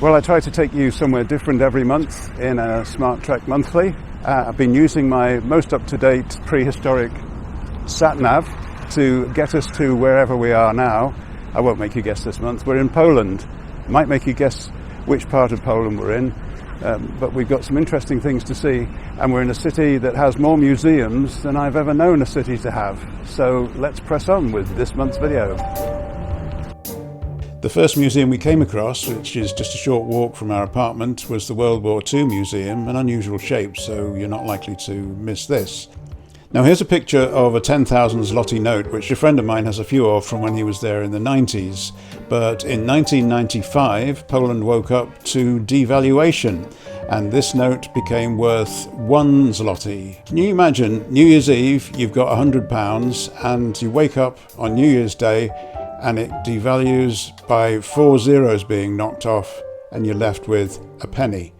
Well, I try to take you somewhere different every month in a Smart Trek Monthly. I've been using my most up-to-date prehistoric sat-nav to get us to wherever we are now. I won't make you guess this month. We're in Poland. Might make you guess which part of Poland we're in, but we've got some interesting things to see, and we're in a city that has more museums than I've ever known a city to have. So let's press on with this month's video. The first museum we came across, which is just a short walk from our apartment, was the World War II Museum, an unusual shape, so you're not likely to miss this. Now here's a picture of a 10,000 zloty note, which a friend of mine has a few of from when he was there in the 90s. But in 1995, Poland woke up to devaluation, and this note became worth 1 zloty. Can you imagine, New Year's Eve, you've got £100, and you wake up on New Year's Day, and it devalues by 4 zeros being knocked off, and you're left with a penny.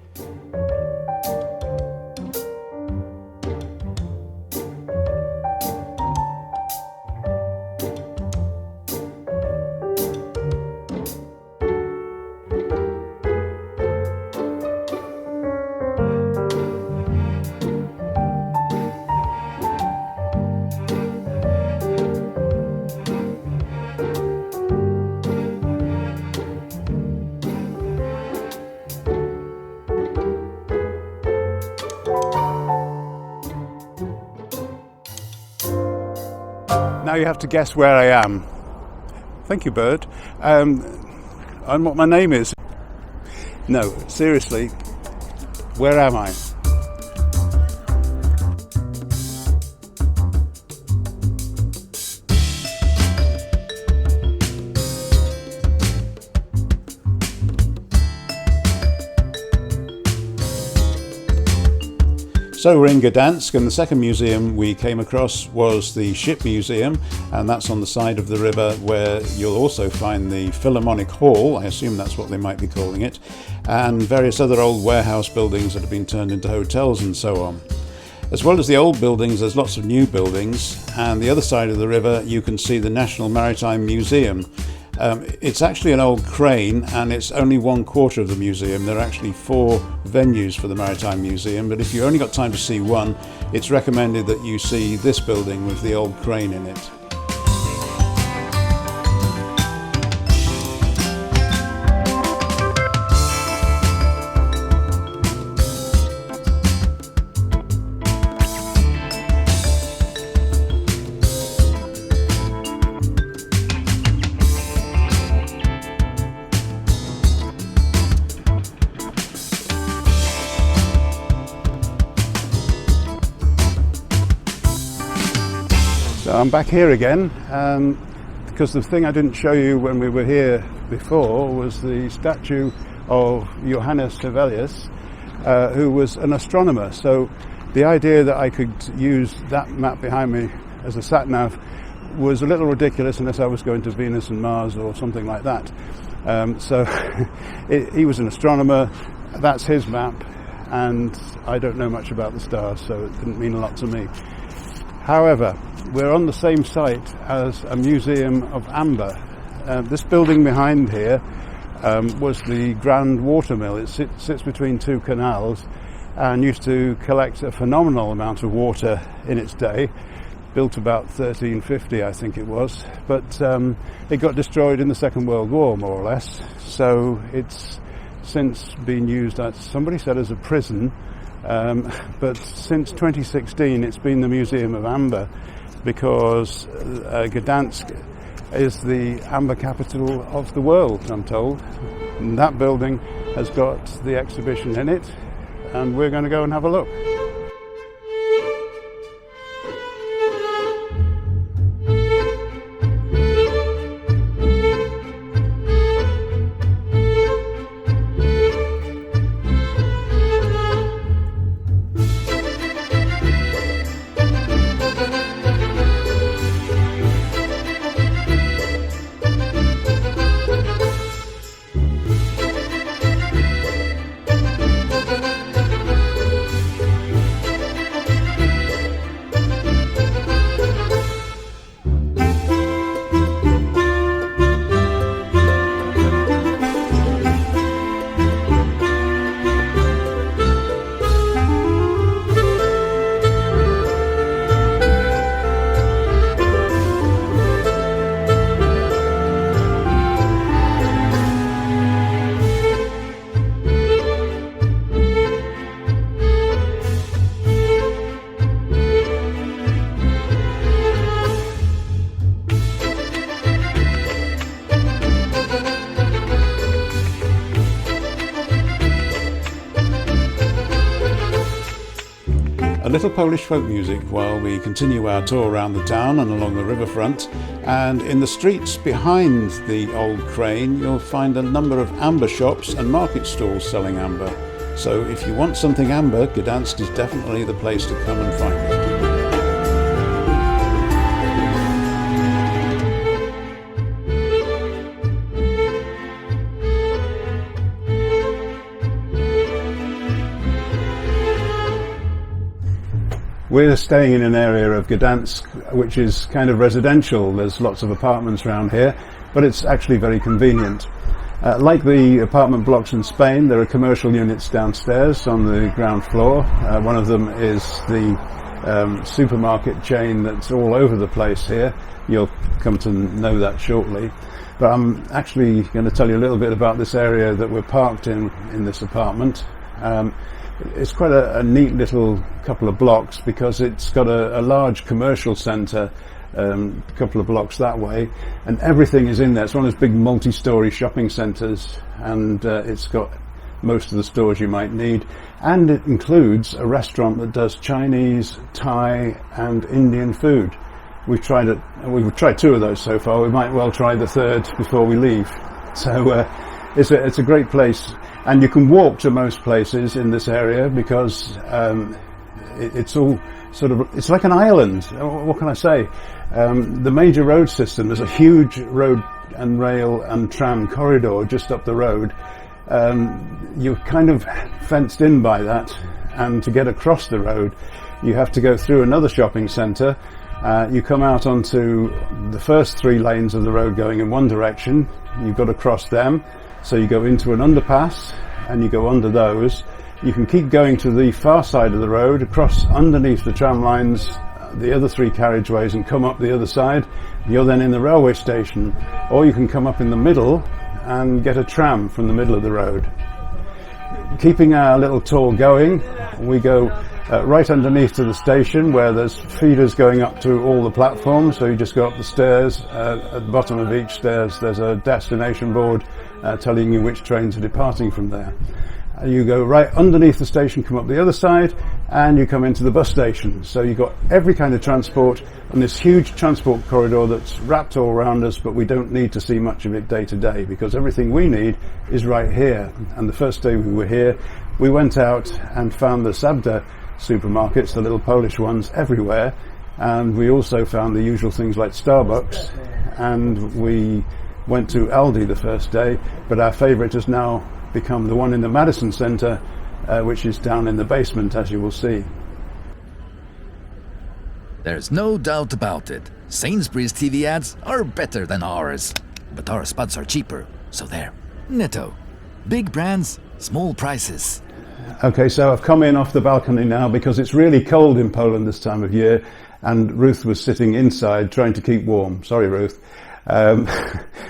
Now you have to guess where I am. Thank you, bird. And what my name is. No, seriously, where am I? So we're in Gdansk, and the second museum we came across was the Ship Museum, and that's on the side of the river where you'll also find the Philharmonic Hall, I assume that's what they might be calling it, and various other old warehouse buildings that have been turned into hotels and so on. As well as the old buildings, there's lots of new buildings, and the other side of the river you can see the National Maritime Museum. It's actually an old crane, and it's only 1/4 of the museum. There are actually 4 venues for the Maritime Museum, but if you've only got time to see one, it's recommended that you see this building with the old crane in it. So I'm back here again, because the thing I didn't show you when we were here before was the statue of Johannes Sibelius, who was an astronomer. So the idea that I could use that map behind me as a sat-nav was a little ridiculous unless I was going to Venus and Mars or something like that. So he was an astronomer, that's his map, and I don't know much about the stars, so it didn't mean a lot to me. However, we're on the same site as a museum of amber. This building behind here was the Grand Watermill. It sits between 2 canals and used to collect a phenomenal amount of water in its day. Built about 1350, I think it was, but it got destroyed in the Second World War, more or less. So it's since been used, as somebody said, as a prison. But since 2016 it's been the Museum of Amber, because Gdansk is the amber capital of the world, I'm told. And that building has got the exhibition in it, and we're going to go and have a look. little Polish folk music while we continue our tour around the town and along the riverfront. And in the streets behind the old crane, you'll find a number of amber shops and market stalls selling amber. So if you want something amber, Gdansk is definitely the place to come and find it. We're staying in an area of Gdansk which is kind of residential. There's lots of apartments around here, but it's actually very convenient. Like the apartment blocks in Spain, there are commercial units downstairs on the ground floor. One of them is the supermarket chain that's all over the place here. You'll come to know that shortly. But I'm actually going to tell you a little bit about this area that we're parked in this apartment. It's quite a neat little couple of blocks because it's got a large commercial centre a couple of blocks that way, and everything is in there. It's one of those big multi-storey shopping centres, and it's got most of the stores you might need, and it includes a restaurant that does Chinese, Thai and Indian food. We've tried two of those so far. We might well try the third before we leave. So it's a great place, and you can walk to most places in this area because it's all sort of, it's like an island. What can I say? The major road system, there's a huge road and rail and tram corridor just up the road. You're kind of fenced in by that, and to get across the road you have to go through another shopping centre. You come out onto the first 3 lanes of the road going in one direction. You've got to cross them, so you go into an underpass and you go under those. You can keep going to the far side of the road, across underneath the tram lines, the other 3 carriageways, and come up the other side. You're then in the railway station, or you can come up in the middle and get a tram from the middle of the road. Keeping our little tour going, we go right underneath to the station where there's feeders going up to all the platforms, so you just go up the stairs. At the bottom of each stairs there's a destination board telling you which trains are departing from there. You go right underneath the station, come up the other side, and you come into the bus station. So you've got every kind of transport on this huge transport corridor that's wrapped all around us, but we don't need to see much of it day to day because everything we need is right here. And the first day we were here, we went out and found the Sabda supermarkets, the little Polish ones, everywhere. And we also found the usual things like Starbucks, and we went to Aldi the first day, but our favourite has now become the one in the Madison Centre, which is down in the basement, as you will see. There's no doubt about it. Sainsbury's TV ads are better than ours, but our spots are cheaper, so there. Netto. Big brands, small prices. Okay, so I've come in off the balcony now because it's really cold in Poland this time of year, and Ruth was sitting inside trying to keep warm. Sorry, Ruth.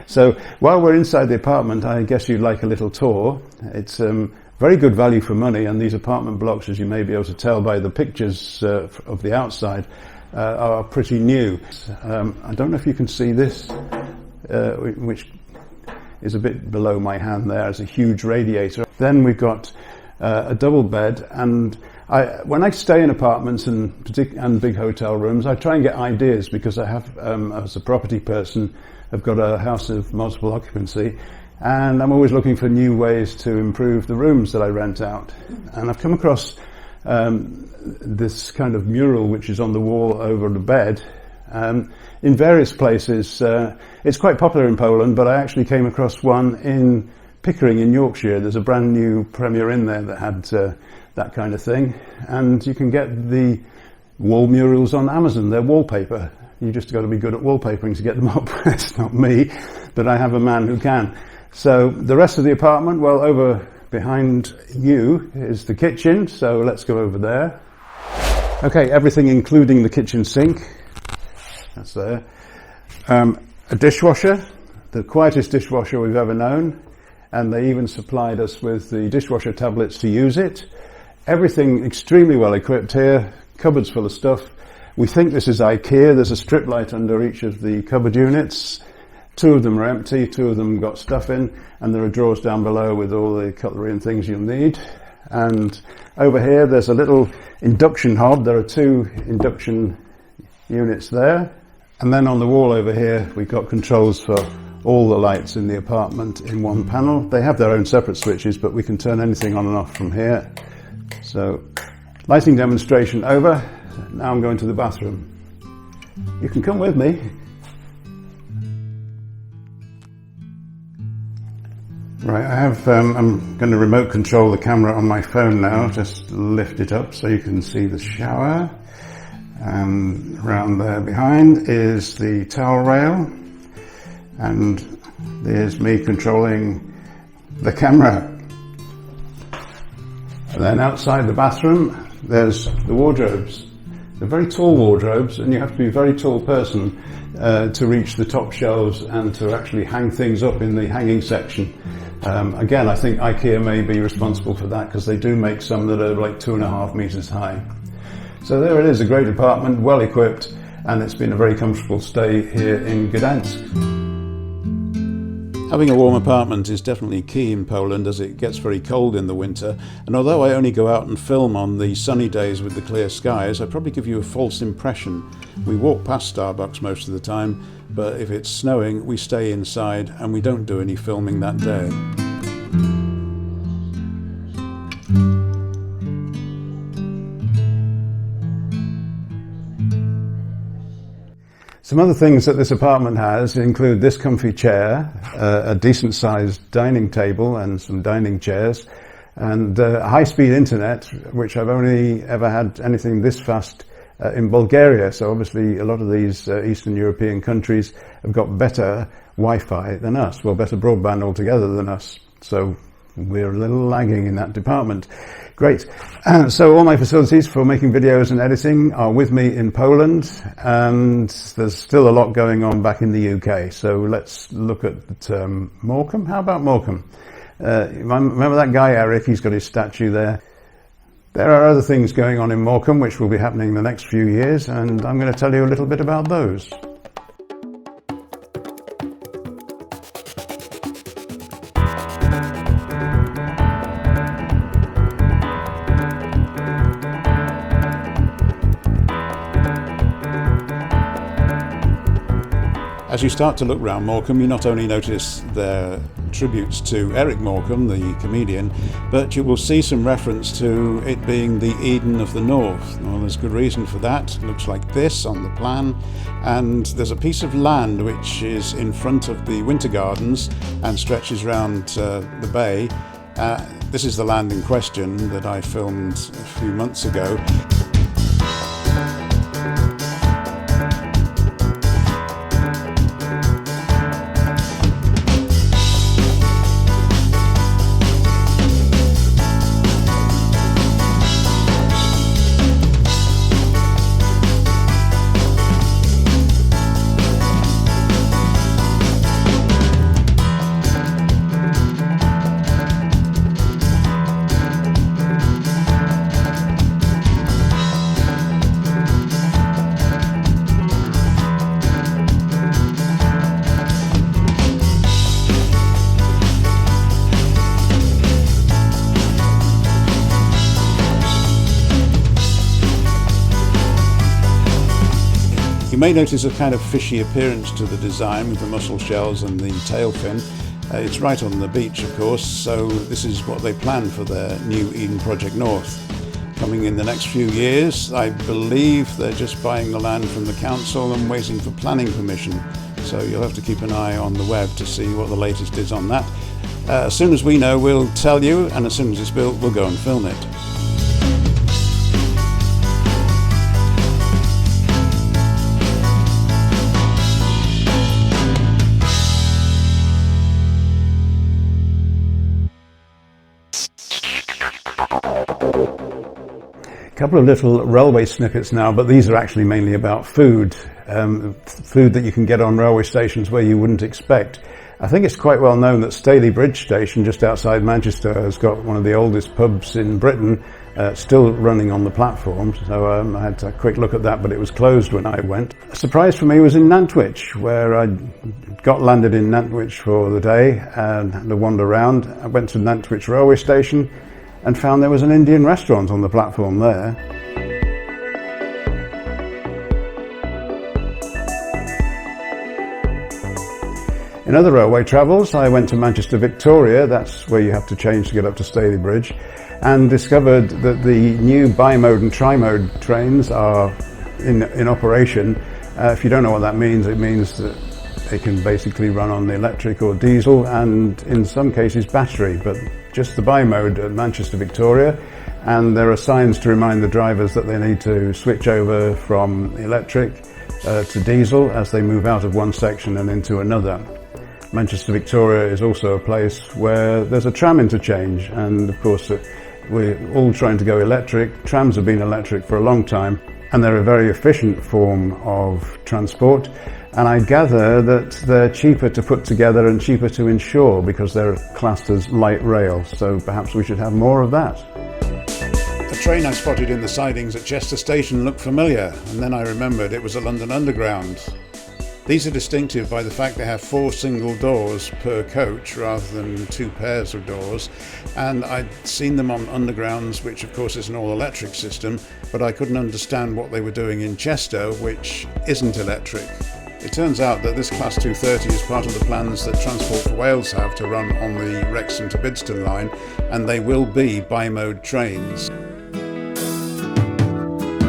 So while we're inside the apartment, I guess you'd like a little tour. It's very good value for money, and these apartment blocks, as you may be able to tell by the pictures of the outside, are pretty new. I don't know if you can see this, which is a bit below my hand there. It's a huge radiator. Then we've got a double bed, and when I stay in apartments and big hotel rooms, I try and get ideas because I have, as a property person, I've got a house of multiple occupancy, and I'm always looking for new ways to improve the rooms that I rent out. And I've come across this kind of mural which is on the wall over the bed in various places. It's quite popular in Poland, but I actually came across one in Pickering in Yorkshire. There's a brand new Premier Inn there that had that kind of thing, and you can get the wall murals on Amazon. They're wallpaper. You just got to be good at wallpapering to get them up. It's not me, but I have a man who can. So the rest of the apartment, well, over behind you is the kitchen, so let's go over there. Okay, everything including the kitchen sink. That's there. A dishwasher, the quietest dishwasher we've ever known, and they even supplied us with the dishwasher tablets to use it. Everything extremely well equipped here, cupboards full of stuff. We think this is IKEA. There's a strip light under each of the cupboard units. 2 of them are empty, 2 of them got stuff in, and there are drawers down below with all the cutlery and things you'll need. And over here there's a little induction hob. There are 2 induction units there. And then on the wall over here we've got controls for all the lights in the apartment in one panel. They have their own separate switches, but we can turn anything on and off from here. So, lighting demonstration over. Now I'm going to the bathroom. You can come with me. Right, I'm going to remote control the camera on my phone now. Just lift it up so you can see the shower. And around there behind is the towel rail. And there's me controlling the camera. And then outside the bathroom, there's the wardrobes. They're very tall wardrobes, and you have to be a very tall person to reach the top shelves and to actually hang things up in the hanging section. Again, I think IKEA may be responsible for that, because they do make some that are like 2.5 meters high. So there it is, a great apartment, well equipped, and it's been a very comfortable stay here in Gdansk. Having a warm apartment is definitely key in Poland, as it gets very cold in the winter, and although I only go out and film on the sunny days with the clear skies, I probably give you a false impression. We walk past Starbucks most of the time, but if it's snowing we stay inside and we don't do any filming that day. Some other things that this apartment has include this comfy chair, a decent sized dining table and some dining chairs, and high-speed internet, which I've only ever had anything this fast in Bulgaria. So obviously a lot of these Eastern European countries have got better Wi-Fi than us, well, better broadband altogether than us. So we're a little lagging in that department. Great. So all my facilities for making videos and editing are with me in Poland, and there's still a lot going on back in the UK. So let's look at Morecambe. How about Morecambe? Remember that guy Eric? He's got his statue there. There are other things going on in Morecambe which will be happening in the next few years, and I'm going to tell you a little bit about those. As you start to look round Morecambe, you not only notice their tributes to Eric Morecambe, the comedian, but you will see some reference to it being the Eden of the North. Well, there's good reason for that. It looks like this on the plan, and there's a piece of land which is in front of the Winter Gardens and stretches round the bay. This is the land in question that I filmed a few months ago. You may notice a kind of fishy appearance to the design with the mussel shells and the tail fin. It's right on the beach, of course, so this is what they plan for their new Eden Project North. Coming in the next few years, I believe they're just buying the land from the council and waiting for planning permission. So you'll have to keep an eye on the web to see what the latest is on that. As soon as we know, we'll tell you, and as soon as it's built, we'll go and film it. A couple of little railway snippets now, but these are actually mainly about food. Food that you can get on railway stations where you wouldn't expect. I think it's quite well known that Staley Bridge Station, just outside Manchester, has got one of the oldest pubs in Britain, still running on the platform. So I had a quick look at that, but it was closed when I went. A surprise for me was in Nantwich, where I got landed in Nantwich for the day and had a wander around. I went to Nantwich railway station. and found there was an Indian restaurant on the platform there. In other railway travels, I went to Manchester Victoria, that's where you have to change to get up to Stalybridge, and discovered that the new bimode and trimode trains are in operation. If you don't know what that means, it means that they can basically run on the electric or diesel, and in some cases battery, but just the bimode at Manchester Victoria. And there are signs to remind the drivers that they need to switch over from electric to diesel as they move out of one section and into another. Manchester Victoria is also a place where there's a tram interchange, and of course we're all trying to go electric. Trams have been electric for a long time, and they're a very efficient form of transport, and I gather that they're cheaper to put together and cheaper to insure because they're classed as light rail, so perhaps we should have more of that. A train I spotted in the sidings at Chester Station looked familiar, and then I remembered it was a London Underground. These are distinctive by the fact they have 4 single doors per coach rather than 2 pairs of doors, and I'd seen them on Undergrounds, which of course is an all-electric system, but I couldn't understand what they were doing in Chester, which isn't electric. It turns out that this Class 230 is part of the plans that Transport for Wales have to run on the Wrexham to Bidston line, and they will be bimode trains.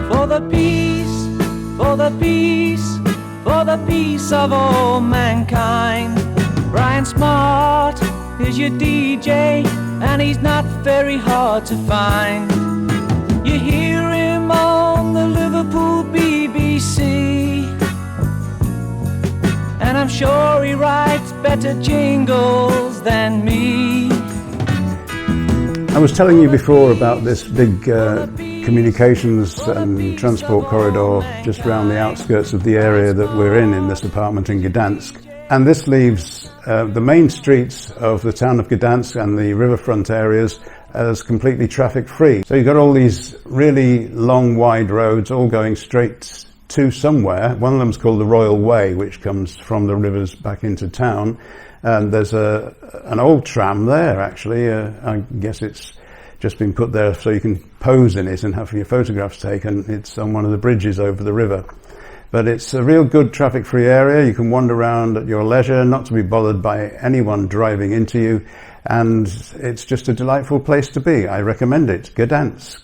For the peace, for the peace, for the peace of all mankind. Brian Smart is your DJ, and he's not very hard to find. You hear him on the Liverpool BBC, and I'm sure he writes better jingles than me. I was telling you before about this big communications and transport corridor just around the outskirts of the area that we're in this apartment in Gdansk. And this leaves the main streets of the town of Gdansk and the riverfront areas as completely traffic free. So you've got all these really long, wide roads all going straight to somewhere. One of them's called the Royal Way, which comes from the rivers back into town. And there's an old tram there, actually. I guess it's just been put there so you can pose in it and have your photographs taken. It's on one of the bridges over the river. But it's a real good traffic-free area. You can wander around at your leisure, not to be bothered by anyone driving into you. And it's just a delightful place to be. I recommend it. Gdansk.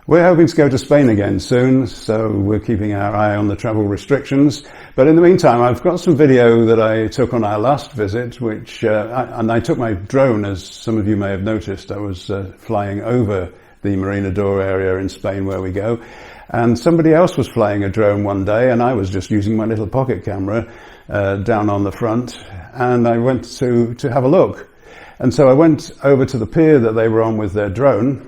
We're hoping to go to Spain again soon, so we're keeping our eye on the travel restrictions. But in the meantime, I've got some video that I took on our last visit, which, and I took my drone, as some of you may have noticed. I was flying over the Marina d'Or area in Spain where we go. And somebody else was flying a drone one day, and I was just using my little pocket camera down on the front, and I went to have a look. And so I went over to the pier that they were on with their drone,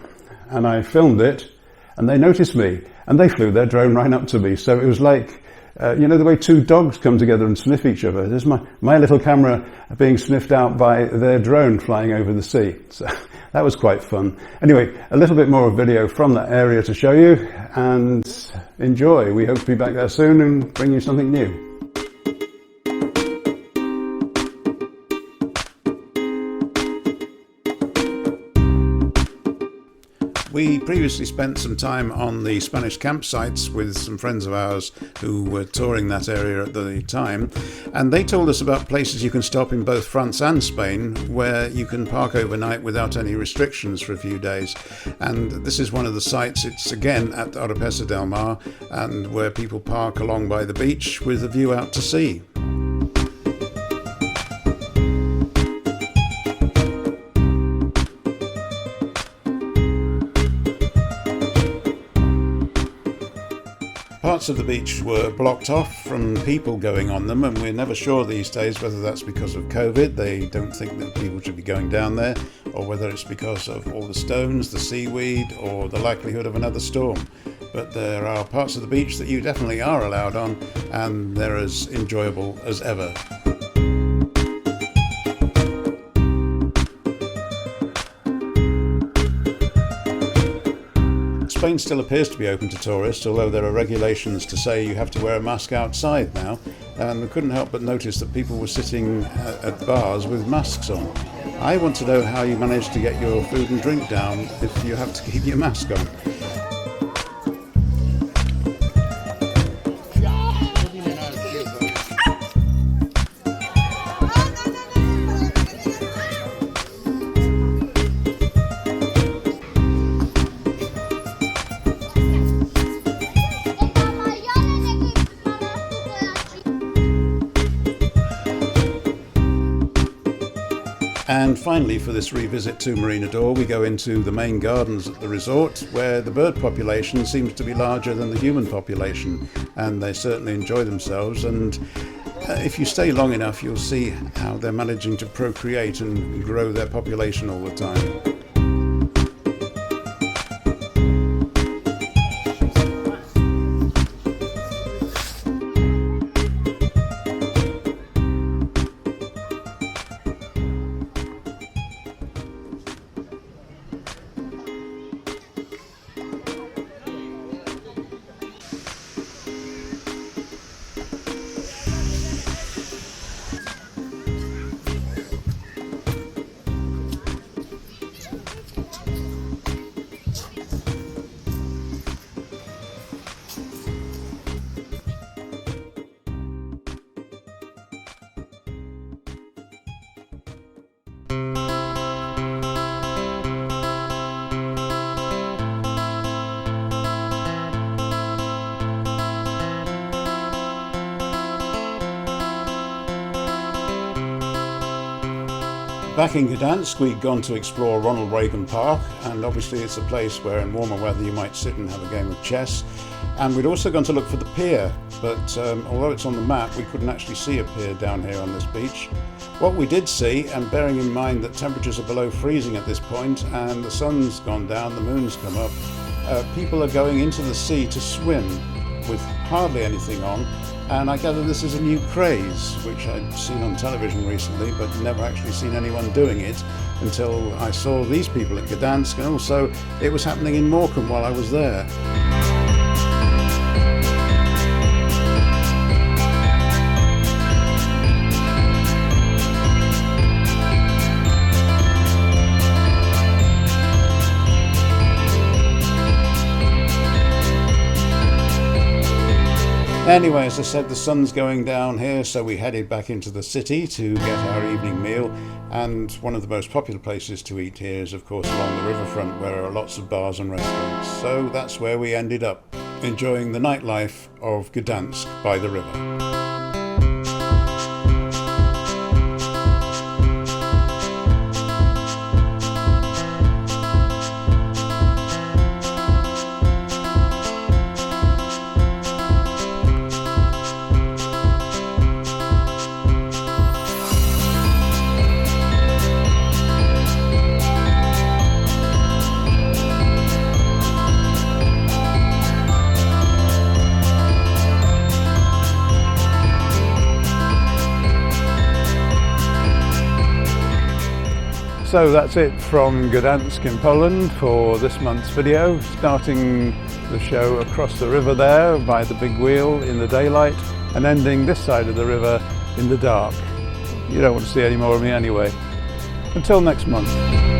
and I filmed it. And they noticed me, and they flew their drone right up to me. So it was like, you know, the way 2 dogs come together and sniff each other. There's my little camera being sniffed out by their drone flying over the sea. So that was quite fun. Anyway, a little bit more video from that area to show you, and enjoy. We hope to be back there soon and bring you something new. We previously spent some time on the Spanish campsites with some friends of ours who were touring that area at the time, and they told us about places you can stop in both France and Spain where you can park overnight without any restrictions for a few days. And this is one of the sites. It's again at Oropesa del Mar, and where people park along by the beach with a view out to sea. Parts of the beach were blocked off from people going on them, and we're never sure these days whether that's because of COVID. They don't think that people should be going down there, or whether it's because of all the stones, the seaweed, or the likelihood of another storm. But there are parts of the beach that you definitely are allowed on, and they're as enjoyable as ever. Spain still appears to be open to tourists, although there are regulations to say you have to wear a mask outside now, and we couldn't help but notice that people were sitting at bars with masks on. I want to know how you manage to get your food and drink down if you have to keep your mask on. And finally, for this revisit to Marina d'Or, we go into the main gardens at the resort, where the bird population seems to be larger than the human population, and they certainly enjoy themselves. And if you stay long enough, you'll see how they're managing to procreate and grow their population all the time. Back in Gdansk, we'd gone to explore Ronald Reagan Park, and obviously it's a place where in warmer weather you might sit and have a game of chess. And we'd also gone to look for the pier, but although it's on the map, we couldn't actually see a pier down here on this beach. What we did see, and bearing in mind that temperatures are below freezing at this point and the sun's gone down, the moon's come up, people are going into the sea to swim with hardly anything on. And I gather this is a new craze, which I'd seen on television recently, but never actually seen anyone doing it until I saw these people at Gdansk, and also it was happening in Morecambe while I was there. Anyway, as I said, the sun's going down here, so we headed back into the city to get our evening meal. And one of the most popular places to eat here is, of course, along the riverfront, where there are lots of bars and restaurants. So that's where we ended up, enjoying the nightlife of Gdansk by the river. So that's it from Gdansk in Poland for this month's video, starting the show across the river there by the big wheel in the daylight and ending this side of the river in the dark. You don't want to see any more of me anyway. Until next month.